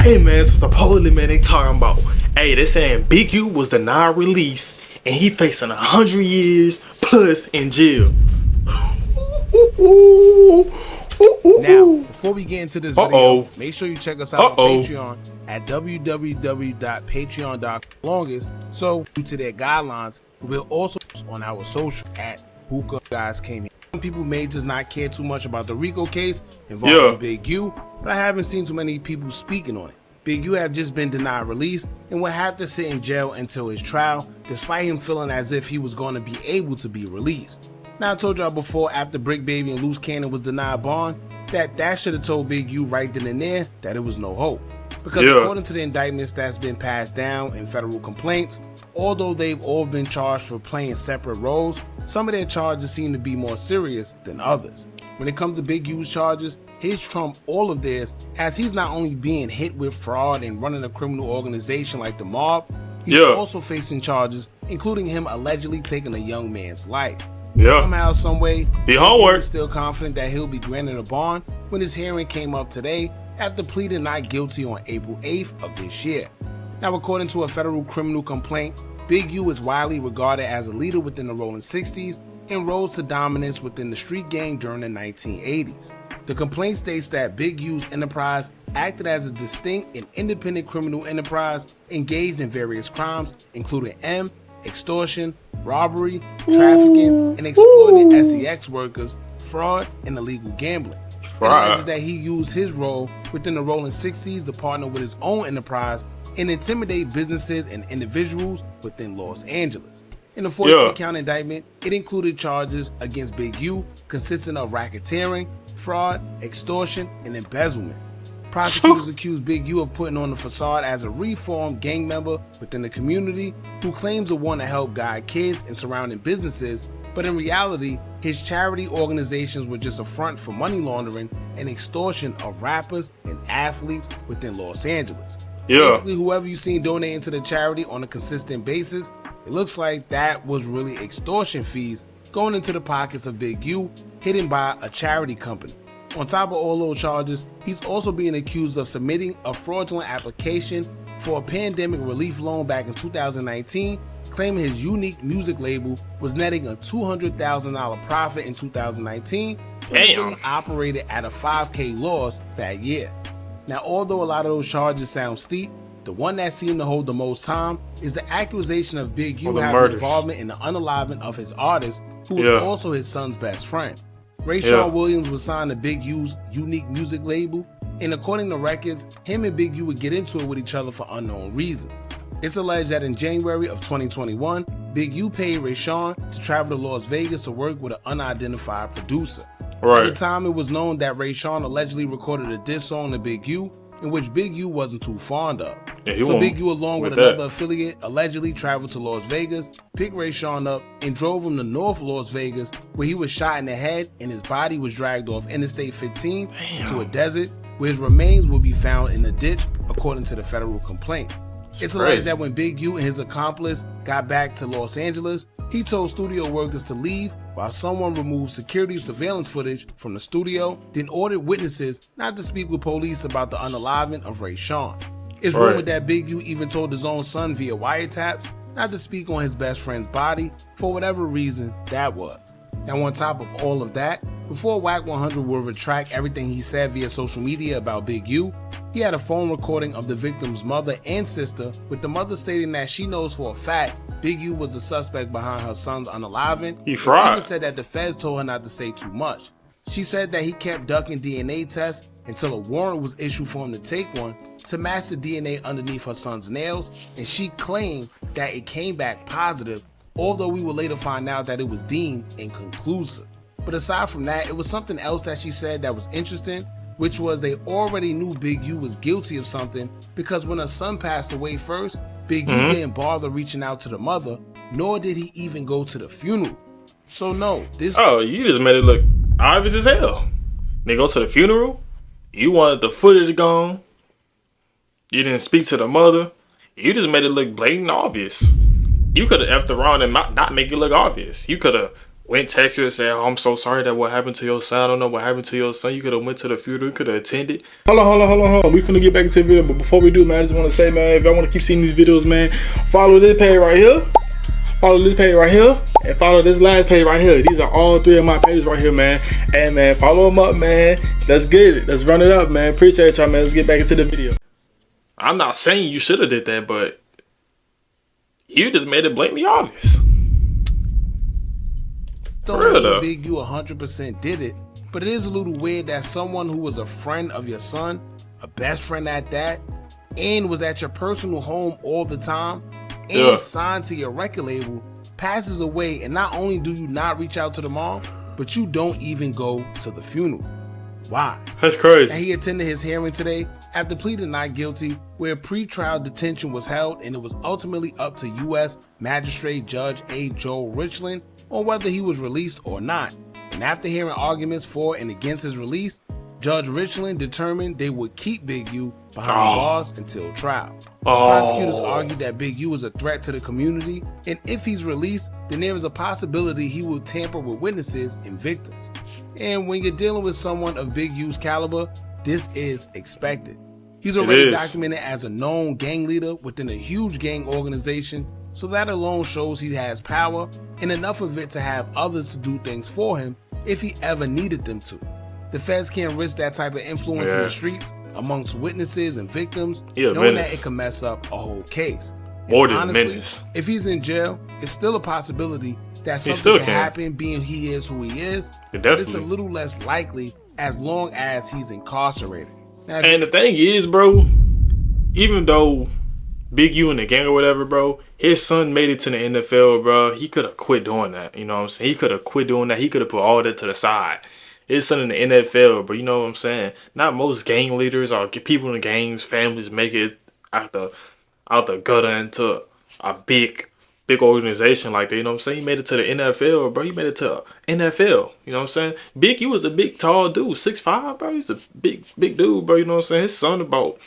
Hey man, so supposedly man, they talking about, hey, they saying Big U was denied release and he facing 100 years plus in jail. Now, before we get into this video, Uh-oh. make sure you check us out on Patreon at www.patreon.com/longest. So, due to their guidelines, we'll also post on our social at Hookah Guys Came Here. Some people may just not care too much about the RICO case involving Big U, but I haven't seen too many people speaking on it. Big U have just been denied release and will have to sit in jail until his trial, despite him feeling as if he was going to be able to be released. Now, I told y'all before, after Brick Baby and Loose Cannon was denied bond, that should have told Big U right then and there that it was no hope. Because according to the indictments that's been passed down in federal complaints, although they've all been charged for playing separate roles, some of their charges seem to be more serious than others. When it comes to Big U's charges, his trump all of this, as he's not only being hit with fraud and running a criminal organization like the mob, he's also facing charges, including him allegedly taking a young man's life. Somehow, someway, Big U is still confident that he'll be granted a bond when his hearing came up today after pleading not guilty on April 8th of this year. Now, according to a federal criminal complaint, Big U is widely regarded as a leader within the Rolling 60s and rose to dominance within the street gang during the 1980s. The complaint states that Big U's enterprise acted as a distinct and independent criminal enterprise engaged in various crimes, including extortion, robbery, trafficking, and exploiting SEX workers, fraud, and illegal gambling. It alleges that he used his role within the Rolling 60s to partner with his own enterprise and intimidate businesses and individuals within Los Angeles. In the 43-count indictment, it included charges against Big U consisting of racketeering, fraud, extortion, and embezzlement. Prosecutors accused Big U of putting on the facade as a reformed gang member within the community who claims to want to help guide kids in surrounding businesses, but in reality, his charity organizations were just a front for money laundering and extortion of rappers and athletes within Los Angeles. Basically, whoever you seen donating to the charity on a consistent basis, it looks like that was really extortion fees going into the pockets of Big U, hidden by a charity company. On top of all those charges, he's also being accused of submitting a fraudulent application for a pandemic relief loan back in 2019, claiming his unique music label was netting a $200,000 profit in 2019, but really operated at a $5,000 loss that year. Now, although a lot of those charges sound steep, the one that seemed to hold the most time is the accusation of Big U having involvement in the unaliving of his artist, who was also his son's best friend. Rayshawn Williams was signed to Big U's unique music label, and according to records, him and Big U would get into it with each other for unknown reasons. It's alleged that in January of 2021, Big U paid Rayshawn to travel to Las Vegas to work with an unidentified producer. At the time, it was known that Rayshawn allegedly recorded a diss song to Big U, in which Big U wasn't too fond of. So Big U, along with another affiliate, allegedly traveled to Las Vegas, picked Rayshawn up, and drove him to North Las Vegas, where he was shot in the head and his body was dragged off Interstate 15 into a desert, where his remains will be found in a ditch, according to the federal complaint. It's alleged that when Big U and his accomplice got back to Los Angeles, he told studio workers to leave while someone removed security surveillance footage from the studio, then ordered witnesses not to speak with police about the unaliving of Rayshawn. It's rumored that Big U even told his own son via wiretaps not to speak on his best friend's body for whatever reason that was. Now, on top of all of that, before Wack 100 would retract everything he said via social media about Big U, he had a phone recording of the victim's mother and sister, with the mother stating that she knows for a fact Big U was the suspect behind her son's unaliving. He even said that the feds told her not to say too much. She said that he kept ducking DNA tests until a warrant was issued for him to take one to match the DNA underneath her son's nails, and she claimed that it came back positive, although we would later find out that it was deemed inconclusive. But aside from that, it was something else that she said that was interesting, which was they already knew Big U was guilty of something, because when her son passed away first, Big U didn't bother reaching out to the mother, nor did he even go to the funeral. So no, this— Oh, you just made it look obvious as hell. They go to the funeral, you wanted the footage gone, you didn't speak to the mother, you just made it look blatant obvious. You could have effed around and not make it look obvious. You could have went text you and said, "Oh, I'm so sorry that what happened to your son. I don't know what happened to your son. You could have went to the funeral. You could have attended." Hold on. We finna get back into the video, but before we do, man, I just want to say, man, if y'all want to keep seeing these videos, man, follow this page right here. Follow this page right here, and follow this last page right here. These are all 3 of my pages right here, man. And man, follow them up, man. Let's get it. Let's run it up, man. Appreciate y'all, man. Let's get back into the video. I'm not saying you should have did that, but you just made it blatantly obvious. Don't mean Big U 100% did it, but it is a little weird that someone who was a friend of your son, a best friend at that, and was at your personal home all the time, and signed to your record label, passes away, and not only do you not reach out to the mom, but you don't even go to the funeral. Why? That's crazy. And he attended his hearing today after pleading not guilty, where pre-trial detention was held, and it was ultimately up to U.S. Magistrate Judge A. Joel Richland on whether he was released or not. And after hearing arguments for and against his release, Judge Richland determined they would keep Big U behind bars until trial. Prosecutors argued that Big U is a threat to the community, and if he's released, then there is a possibility he will tamper with witnesses and victims. And when you're dealing with someone of Big U's caliber, this is expected. He's already documented as a known gang leader within a huge gang organization, so that alone shows he has power, and enough of it to have others to do things for him if he ever needed them to. The feds can't risk that type of influence in the streets amongst witnesses and victims, knowing that it can mess up a whole case. More than honestly, minutes. if he's in jail, it's still a possibility that something can happen, being he is who he is, but it's a little less likely as long as he's incarcerated. Now, and the thing is, bro, even though Big U in the gang or whatever, bro, his son made it to the NFL, bro. He could have quit doing that. You know what I'm saying? He could have quit doing that. He could have put all that to the side. His son in the NFL, but you know what I'm saying? Not most gang leaders or people in the gangs, families make it out the gutter into a big organization like that. You know what I'm saying? He made it to the NFL, bro. He made it to NFL. You know what I'm saying? Big U was a big, tall dude, 6'5", bro. He's a big dude, bro. You know what I'm saying? His son about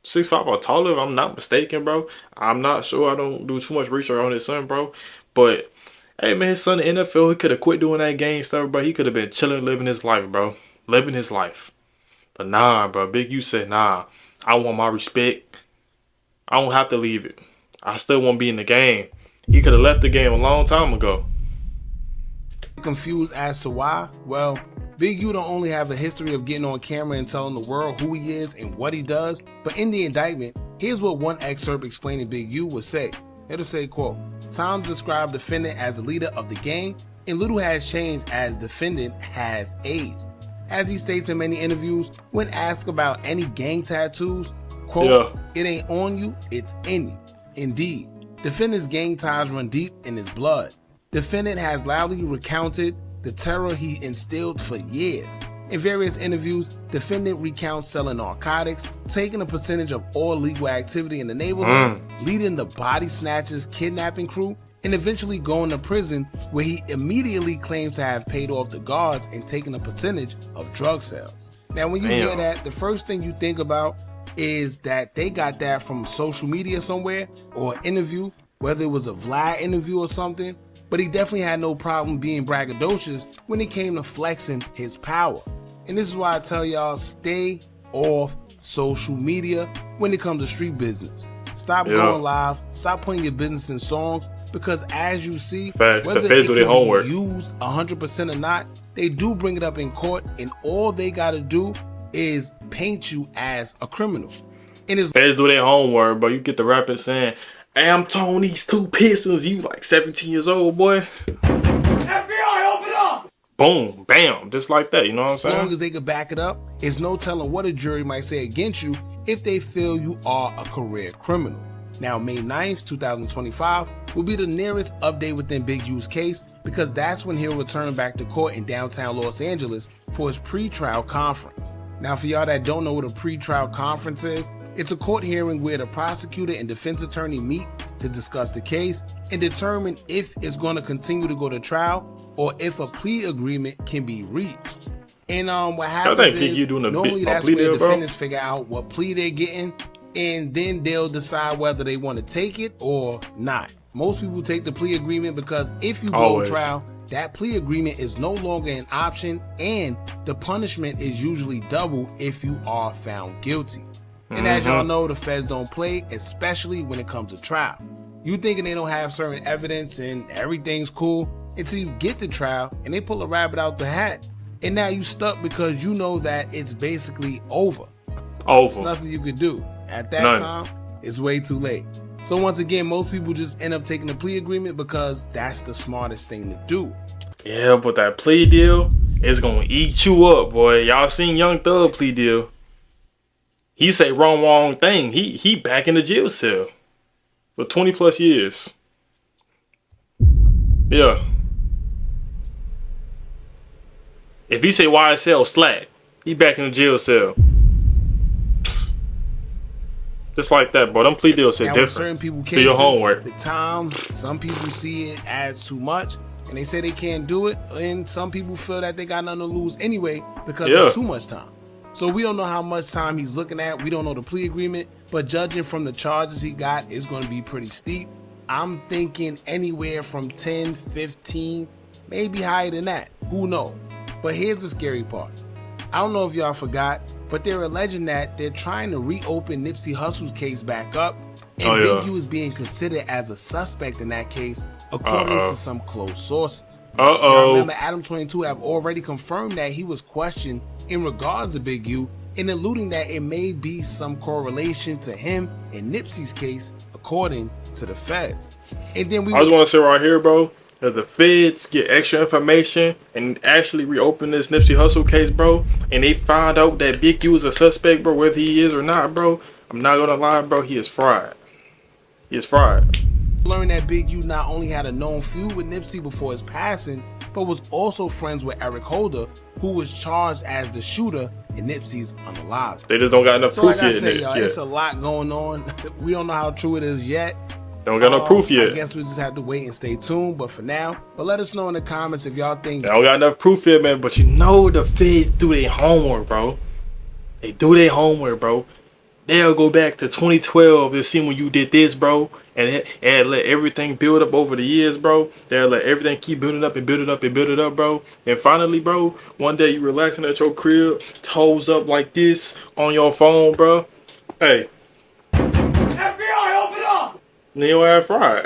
6'5" or taller, if I'm not mistaken, bro. I'm not sure. I don't do too much research on his son, bro. But hey, man, his son in the NFL, he could have quit doing that gang stuff, bro. He could have been chilling, living his life, bro. Living his life. But nah, bro. Big U said, nah, I want my respect. I don't have to leave it. I still want to be in the game. He could have left the game a long time ago. Confused as to why? Well, Big U don't only have a history of getting on camera and telling the world who he is and what he does, but in the indictment, here's what one excerpt explaining Big U would say. It'll say, quote, "Times described defendant as a leader of the gang, and little has changed as defendant has aged." As he states in many interviews, when asked about any gang tattoos, quote, "It ain't on you, it's in you." Indeed, defendant's gang ties run deep in his blood. Defendant has loudly recounted the terror he instilled for years. In various interviews, defendant recounts selling narcotics, taking a percentage of all legal activity in the neighborhood, leading the body snatchers kidnapping crew, and eventually going to prison, where he immediately claims to have paid off the guards and taken a percentage of drug sales. Now, when you hear that, the first thing you think about is that they got that from social media somewhere or an interview, whether it was a Vlad interview or something, but he definitely had no problem being braggadocious when it came to flexing his power. And this is why I tell y'all, stay off social media when it comes to street business. Stop going live, stop putting your business in songs, because as you see, whether it can be used 100% or not, they do bring it up in court, and all they gotta do is paint you as a criminal. And it's feds do their homework, but you get the rapper saying, "Hey, I'm towing these 2 pistols." You like 17 years old, boy. FBI, open up! Boom, bam, just like that. You know what I'm saying? As long as they can back it up, it's no telling what a jury might say against you if they feel you are a career criminal. Now, May 9th, 2025 will be the nearest update within Big U's case, because that's when he'll return back to court in downtown Los Angeles for his pre-trial conference. Now, for y'all that don't know what a pre-trial conference is, it's a court hearing where the prosecutor and defense attorney meet to discuss the case and determine if it's going to continue to go to trial or if a plea agreement can be reached. And what happens is, normally that's where defendants figure out what plea they're getting, and then they'll decide whether they want to take it or not. Most people take the plea agreement because if you go to trial, that plea agreement is no longer an option, and the punishment is usually double if you are found guilty. And as y'all know, the feds don't play, especially when it comes to trial. You thinking they don't have certain evidence and everything's cool until you get to trial and they pull a rabbit out the hat. And now you stuck because you know that it's basically over. There's nothing you could do. At that time, it's way too late. So once again, most people just end up taking the plea agreement because that's the smartest thing to do. Yeah, but that plea deal is gonna eat you up, boy. Y'all seen Young Thug plea deal? He say wrong thing. He back in the jail cell for 20 plus years. Yeah. If he say YSL slack, he back in the jail cell. Just like that, bro. Them plea deals are different. Certain people do your homework. The time, some people see it as too much, and they say they can't do it, and some people feel that they got nothing to lose anyway because it's too much time. So we don't know how much time he's looking at. We don't know the plea agreement, but judging from the charges he got, it's going to be pretty steep. I'm thinking anywhere from 10, 15, maybe higher than that. Who knows? But here's the scary part. I don't know if y'all forgot, but they're alleging that they're trying to reopen Nipsey Hussle's case back up, and Big U is being considered as a suspect in that case, according to some close sources. Now, remember, Adam 22 have already confirmed that he was questioned in regards to Big U, and alluding that it may be some correlation to him and Nipsey's case, according to the feds. And then I just want to say right here, bro, if the feds get extra information and actually reopen this Nipsey Hussle case, bro, and they find out that Big U is a suspect, bro, whether he is or not, bro, I'm not gonna lie, bro, he is fried. He is fried. Learned that Big U not only had a known feud with Nipsey before his passing, but was also friends with Eric Holder, who was charged as the shooter in Nipsey's unalived. They just don't got enough proof yet. Like I say, y'all, it's a lot going on. We don't know how true it is yet. Don't got no proof yet. I guess we just have to wait and stay tuned. But for now, let us know in the comments if y'all think they don't got enough proof yet, man. But you know the feds do their homework, bro. They do their homework, bro. They'll go back to 2012 to see when you did this, bro. And let everything build up over the years, bro. They'll let everything keep building up and building up and building up, bro. And finally, bro, one day you relaxing at your crib, toes up like this on your phone, bro. Hey. Neo air fried.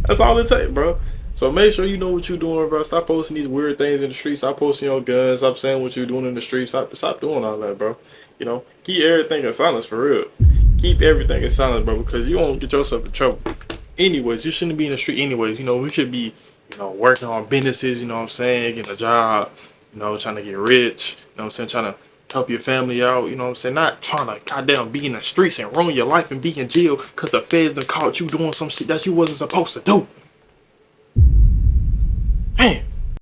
That's all it takes, bro. So make sure you know what you're doing, bro. Stop posting these weird things in the streets. Stop posting your guns. Stop saying what you're doing in the streets. Stop doing all that, bro. You know, keep everything in silence for real. Keep everything in silence, bro, because you won't get yourself in trouble. Anyways, you shouldn't be in the street anyways. You know, we should be, you know, working on businesses, you know what I'm saying, getting a job, you know, trying to get rich, you know what I'm saying, trying to help your family out, you know what I'm saying? Not trying to goddamn be in the streets and ruin your life and be in jail because the feds done caught you doing some shit that you wasn't supposed to do.